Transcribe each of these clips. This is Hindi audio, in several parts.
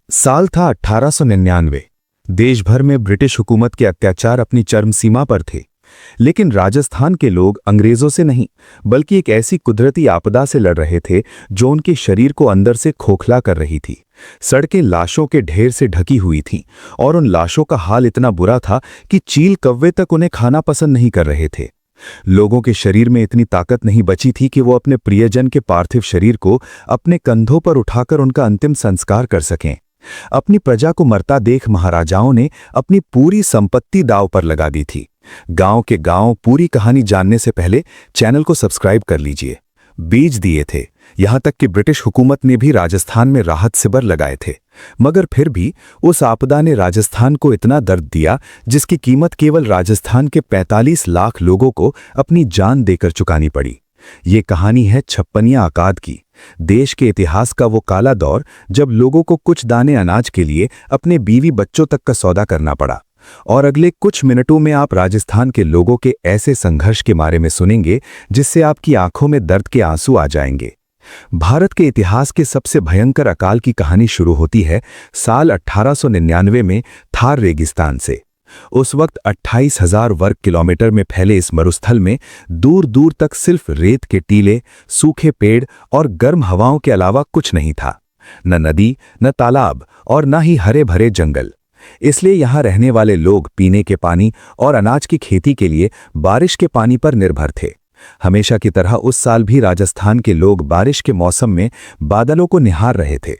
साल था 1899। देश भर में ब्रिटिश हुकूमत के अत्याचार अपनी चरम सीमा पर थे। लेकिन राजस्थान के लोग अंग्रेजों से नहीं, बल्कि एक ऐसी कुदरती आपदा से लड़ रहे थे जो उनके शरीर को अंदर से खोखला कर रही थी। सड़कें लाशों के ढेर से ढकी हुई थीं और उन लाशों का हाल इतना बुरा था कि चील कौवे तक उन्हें खाना पसंद नहीं कर रहे थे। लोगों के शरीर में इतनी ताकत नहीं बची थी कि वो अपने प्रियजन के पार्थिव शरीर को अपने कंधों पर उठाकर उनका अंतिम संस्कार कर सकें। अपनी प्रजा को मरता देख महाराजाओं ने अपनी पूरी संपत्ति दांव पर लगा दी थी। गांव के गांव पूरी कहानी जानने से पहले चैनल को सब्सक्राइब कर लीजिए। बीज दिए थे, यहां तक कि ब्रिटिश हुकूमत ने भी राजस्थान में राहत शिविर लगाए थे, मगर फिर भी उस आपदा ने राजस्थान को इतना दर्द दिया जिसकी कीमत केवल राजस्थान के 45 लाख लोगों को अपनी जान देकर चुकानी पड़ी। ये कहानी है छप्पनिया अकाद की, देश के इतिहास का वो काला दौर जब लोगों को कुछ दाने अनाज के लिए अपने बीवी बच्चों तक का सौदा करना पड़ा। और अगले कुछ मिनटों में आप राजस्थान के लोगों के ऐसे संघर्ष के बारे में सुनेंगे जिससे आपकी आंखों में दर्द के आंसू आ जाएंगे। भारत के इतिहास के सबसे भयंकर अकाल की कहानी शुरू होती है साल 1899 में थार रेगिस्तान से। उस वक्त 28,000 वर्ग किलोमीटर में फैले इस मरुस्थल में दूर दूर तक सिर्फ रेत के टीले, सूखे पेड़ और गर्म हवाओं के अलावा कुछ नहीं था। न नदी, न तालाब और न ही हरे भरे जंगल। इसलिए यहां रहने वाले लोग पीने के पानी और अनाज की खेती के लिए बारिश के पानी पर निर्भर थे। हमेशा की तरह उस साल भी राजस्थान के लोग बारिश के मौसम में बादलों को निहार रहे थे।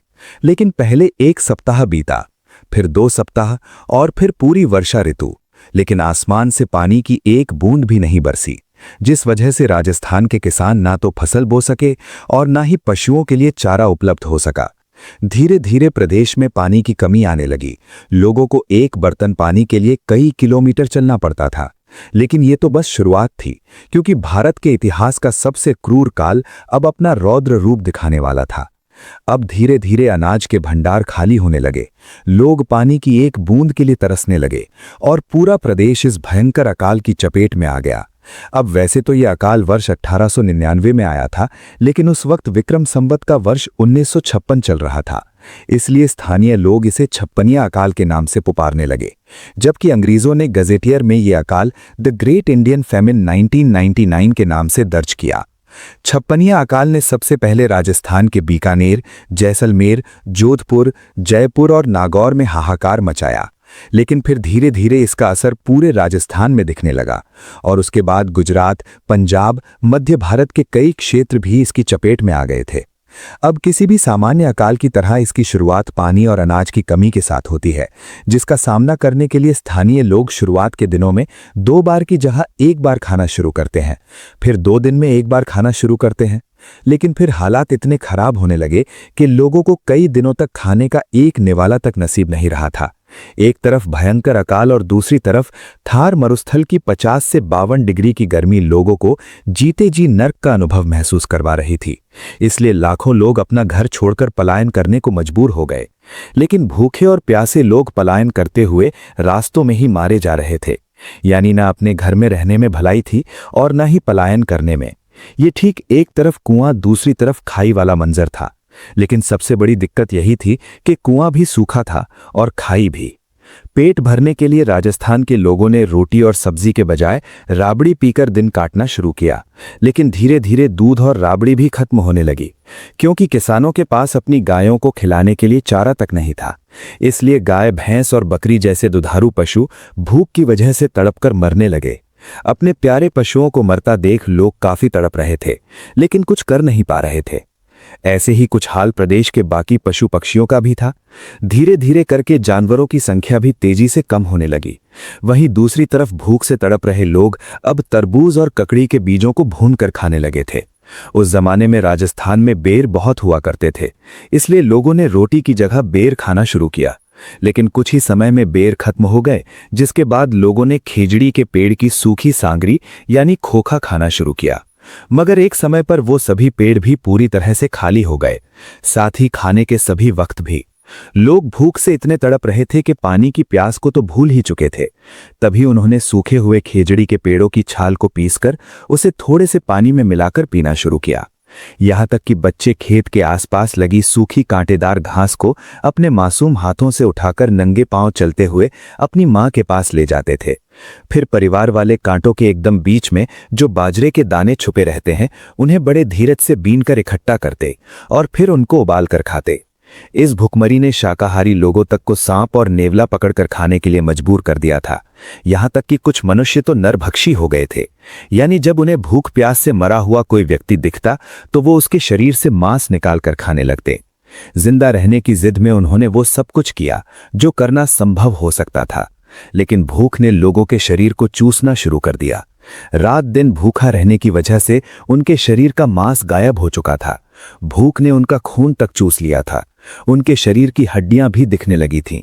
लेकिन पहले एक सप्ताह बीता, फिर 2 सप्ताह और फिर पूरी वर्षा ऋतु, लेकिन आसमान से पानी की एक बूंद भी नहीं बरसी, जिस वजह से राजस्थान के किसान ना तो फसल बो सके और ना ही पशुओं के लिए चारा उपलब्ध हो सका। धीरे धीरे प्रदेश में पानी की कमी आने लगी। लोगों को एक बर्तन पानी के लिए कई किलोमीटर चलना पड़ता था। लेकिन ये तो बस शुरुआत थी, क्योंकि भारत के इतिहास का सबसे क्रूर काल अब अपना रौद्र रूप दिखाने वाला था। अब धीरे धीरे अनाज के भंडार खाली होने लगे, लोग पानी की एक बूंद के लिए तरसने लगे और पूरा प्रदेश इस भयंकर अकाल की चपेट में आ गया। अब वैसे तो यह अकाल वर्ष 1899 में आया था, लेकिन उस वक्त विक्रम संवत का वर्ष 1956 चल रहा था। इसलिए स्थानीय लोग इसे छप्पनिया अकाल के नाम से पुकारने लगे, जबकि अंग्रेजों ने गजेटियर में यह अकाल द ग्रेट इंडियन फेमिन 1999 के नाम से दर्ज किया। छप्पनिया अकाल ने सबसे पहले राजस्थान के बीकानेर, जैसलमेर, जोधपुर, जयपुर और नागौर में हाहाकार मचाया। लेकिन फिर धीरे धीरे इसका असर पूरे राजस्थान में दिखने लगा और उसके बाद गुजरात, पंजाब, मध्य भारत के कई क्षेत्र भी इसकी चपेट में आ गए थे। अब किसी भी सामान्य अकाल की तरह इसकी शुरुआत पानी और अनाज की कमी के साथ होती है, जिसका सामना करने के लिए स्थानीय लोग शुरुआत के दिनों में 2 बार की जगह 1 बार खाना शुरू करते हैं, फिर 2 दिन में 1 बार खाना शुरू करते हैं। लेकिन फिर हालात इतने खराब होने लगे कि लोगों को कई दिनों तक खाने का एक निवाला तक नसीब नहीं रहा था। एक तरफ भयंकर अकाल और दूसरी तरफ थार मरुस्थल की 50 से 52 डिग्री की गर्मी लोगों को जीते जी नर्क का अनुभव महसूस करवा रही थी। इसलिए लाखों लोग अपना घर छोड़कर पलायन करने को मजबूर हो गए। लेकिन भूखे और प्यासे लोग पलायन करते हुए रास्तों में ही मारे जा रहे थे। यानी ना अपने घर में रहने में भलाई थी और ना ही पलायन करने में। ये ठीक एक तरफ कुआं, दूसरी तरफ खाई वाला मंजर था। लेकिन सबसे बड़ी दिक्कत यही थी कि कुआं भी सूखा था और खाई भी। पेट भरने के लिए राजस्थान के लोगों ने रोटी और सब्जी के बजाय राबड़ी पीकर दिन काटना शुरू किया। लेकिन धीरे धीरे दूध और राबड़ी भी खत्म होने लगी, क्योंकि किसानों के पास अपनी गायों को खिलाने के लिए चारा तक नहीं था। इसलिए गाय, भैंस और बकरी जैसे दुधारू पशु भूख की वजह से तड़पकर मरने लगे। अपने प्यारे पशुओं को मरता देख लोग काफी तड़प रहे थे, लेकिन कुछ कर नहीं पा रहे थे। ऐसे ही कुछ हाल प्रदेश के बाकी पशु पक्षियों का भी था। धीरे धीरे करके जानवरों की संख्या भी तेजी से कम होने लगी। वहीं दूसरी तरफ भूख से तड़प रहे लोग अब तरबूज और ककड़ी के बीजों को भूनकर खाने लगे थे। उस जमाने में राजस्थान में बेर बहुत हुआ करते थे, इसलिए लोगों ने रोटी की जगह बेर खाना शुरू किया। लेकिन कुछ ही समय में बेर खत्म हो गए, जिसके बाद लोगों ने खेजड़ी के पेड़ की सूखी सांगरी यानी खोखा खाना शुरू किया। मगर एक समय पर वो सभी पेड़ भी पूरी तरह से खाली हो गए, साथ ही खाने के सभी वक्त भी। लोग भूख से इतने तड़प रहे थे कि पानी की प्यास को तो भूल ही चुके थे। तभी उन्होंने सूखे हुए खेजड़ी के पेड़ों की छाल को पीसकर उसे थोड़े से पानी में मिलाकर पीना शुरू किया। यहाँ तक कि बच्चे खेत के आसपास लगी सूखी कांटेदार घास को अपने मासूम हाथों से उठाकर नंगे पांव चलते हुए अपनी मां के पास ले जाते थे। फिर परिवार वाले कांटों के एकदम बीच में जो बाजरे के दाने छुपे रहते हैं, उन्हें बड़े धीरज से बीनकर इकट्ठा करते और फिर उनको उबाल कर खाते। इस भुखमरी ने शाकाहारी लोगों तक को सांप और नेवला पकड़कर खाने के लिए मजबूर कर दिया था। यहां तक कि कुछ मनुष्य तो नरभक्षी हो गए थे, यानी जब उन्हें भूख प्यास से मरा हुआ कोई व्यक्ति दिखता तो वो उसके शरीर से मांस निकालकर खाने लगते। जिंदा रहने की जिद में उन्होंने वो सब कुछ किया जो करना संभव हो सकता था, लेकिन भूख ने लोगों के शरीर को चूसना शुरू कर दिया। रात दिन भूखा रहने की वजह से उनके शरीर का मांस गायब हो चुका था। भूख ने उनका खून तक चूस लिया था। उनके शरीर की हड्डियां भी दिखने लगी थीं।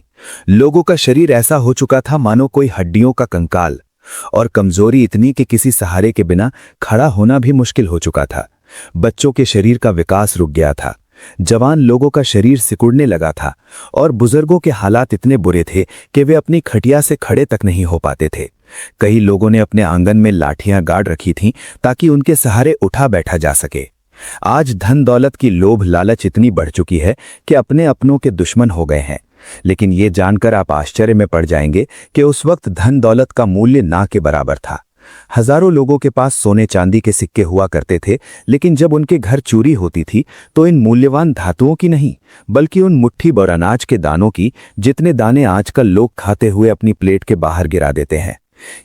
लोगों का शरीर ऐसा हो चुका था मानो कोई हड्डियों का कंकाल, और कमजोरी इतनी कि किसी सहारे के बिना खड़ा होना भी मुश्किल हो चुका था। बच्चों के शरीर का विकास रुक गया था। जवान लोगों का शरीर सिकुड़ने लगा था और बुजुर्गों के हालात इतने बुरे थे कि वे अपनी खटिया से खड़े तक नहीं हो पाते थे। कई लोगों ने अपने आंगन में लाठियां गाड़ रखी थीं ताकि उनके सहारे उठा बैठा जा सके। आज धन दौलत की लोभ लालच इतनी बढ़ चुकी है कि अपने अपनों के दुश्मन हो गए हैं। लेकिन ये जानकर आप आश्चर्य में पड़ जाएंगे कि उस वक्त धन दौलत का मूल्य ना के बराबर था। हजारों लोगों के पास सोने चांदी के सिक्के हुआ करते थे, लेकिन जब उनके घर चोरी होती थी तो इन मूल्यवान धातुओं की नहीं, बल्कि उन मुट्ठी भर अनाज के दानों की, जितने दाने आजकल लोग खाते हुए अपनी प्लेट के बाहर गिरा देते हैं।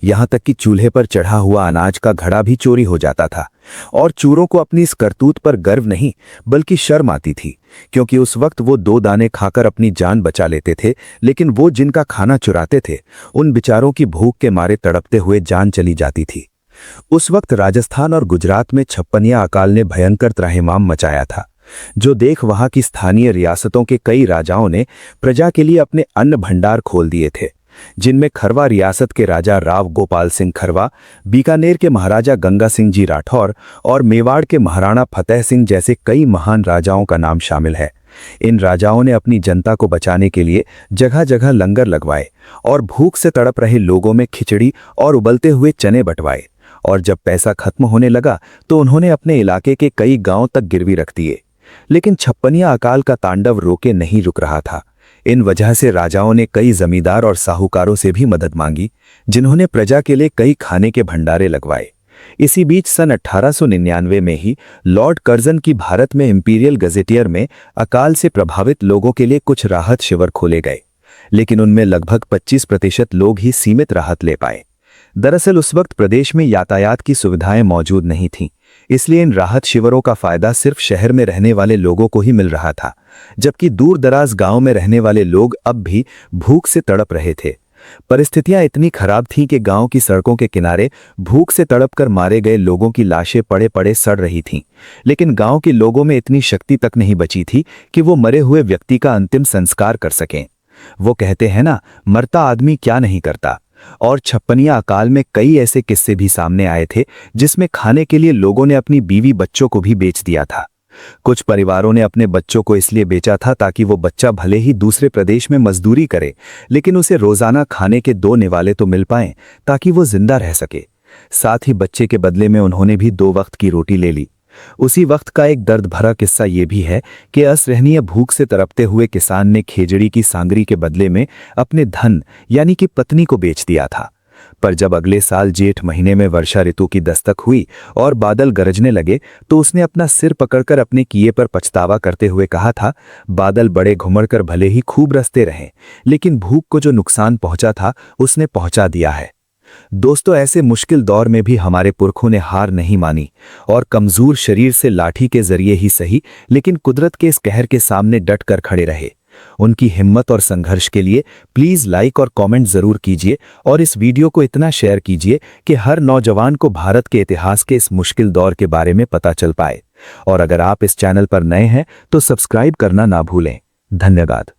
यहां तक कि चूल्हे पर चढ़ा हुआ अनाज का घड़ा भी चोरी हो जाता था। और चोरों को अपनी इस करतूत पर गर्व नहीं बल्कि शर्म आती थी, क्योंकि उस वक्त वो 2 दाने खाकर अपनी जान बचा लेते थे, लेकिन वो जिनका खाना चुराते थे उन बेचारों की भूख के मारे तड़पते हुए जान चली जाती थी। उस वक्त राजस्थान और गुजरात में छप्पनिया अकाल ने भयंकर त्राहिमाम मचाया था, जो देख वहां की स्थानीय रियासतों के कई राजाओं ने प्रजा के लिए अपने अन्न भंडार खोल दिए थे, जिनमें खरवा रियासत के राजा राव गोपाल सिंह खरवा, बीकानेर के महाराजा गंगा सिंह जी राठौर और मेवाड़ के महाराणा फतेह सिंह जैसे कई महान राजाओं का नाम शामिल है। इन राजाओं ने अपनी जनता को बचाने के लिए जगह जगह लंगर लगवाए और भूख से तड़प रहे लोगों में खिचड़ी और उबलते हुए चने बंटवाए। और जब पैसा खत्म होने लगा तो उन्होंने अपने इलाके के कई गांवों तक गिरवी रख दिए। लेकिन छप्पनिया अकाल का तांडव रोके नहीं रुक रहा था। इन वजह से राजाओं ने कई जमींदार और साहूकारों से भी मदद मांगी, जिन्होंने प्रजा के लिए कई खाने के भंडारे लगवाए। इसी बीच सन 1899 में ही लॉर्ड कर्जन की भारत में इंपीरियल गजेटियर में अकाल से प्रभावित लोगों के लिए कुछ राहत शिविर खोले गए, लेकिन उनमें लगभग 25% लोग ही सीमित राहत ले पाए। दरअसल उस वक्त प्रदेश में यातायात की सुविधाएं मौजूद नहीं थीं, इसलिए इन राहत शिविरों का फायदा सिर्फ शहर में रहने वाले लोगों को ही मिल रहा था, जबकि दूर दराज गांव में रहने वाले लोग अब भी भूख से तड़प रहे थे। परिस्थितियां इतनी खराब थीं कि गांव की सड़कों के किनारे भूख से तड़प कर मारे गए लोगों की लाशें पड़े पड़े सड़ रही थीं, लेकिन गांव के लोगों में इतनी शक्ति तक नहीं बची थी कि वो मरे हुए व्यक्ति का अंतिम संस्कार कर सकें। वो कहते हैं ना, मरता आदमी क्या नहीं करता। और छप्पनिया अकाल में कई ऐसे किस्से भी सामने आए थे जिसमें खाने के लिए लोगों ने अपनी बीवी बच्चों को भी बेच दिया था। कुछ परिवारों ने अपने बच्चों को इसलिए बेचा था ताकि वो बच्चा भले ही दूसरे प्रदेश में मजदूरी करे, लेकिन उसे रोजाना खाने के 2 निवाले तो मिल पाएं ताकि वो जिंदा रह सके। साथ ही बच्चे के बदले में उन्होंने भी 2 वक्त की रोटी ले ली। उसी वक्त का एक दर्द भरा किस्सा ये भी है कि असहनीय भूख से तड़पते हुए किसान ने खेजड़ी की सांगरी के बदले में अपने धन यानी कि पत्नी को बेच दिया था। पर जब अगले साल जेठ महीने में वर्षा ऋतु की दस्तक हुई और बादल गरजने लगे तो उसने अपना सिर पकड़कर अपने किए पर पछतावा करते हुए कहा था, बादल बड़े घुमड़कर भले ही खूब रसते रहे, लेकिन भूख को जो नुकसान पहुंचा था उसने पहुंचा दिया है। दोस्तों, ऐसे मुश्किल दौर में भी हमारे पुरखों ने हार नहीं मानी और कमजोर शरीर से लाठी के जरिए ही सही, लेकिन कुदरत के इस कहर के सामने डट कर खड़े रहे। उनकी हिम्मत और संघर्ष के लिए प्लीज लाइक और कमेंट जरूर कीजिए और इस वीडियो को इतना शेयर कीजिए कि हर नौजवान को भारत के इतिहास के इस मुश्किल दौर के बारे में पता चल पाए। और अगर आप इस चैनल पर नए हैं तो सब्सक्राइब करना ना भूलें। धन्यवाद।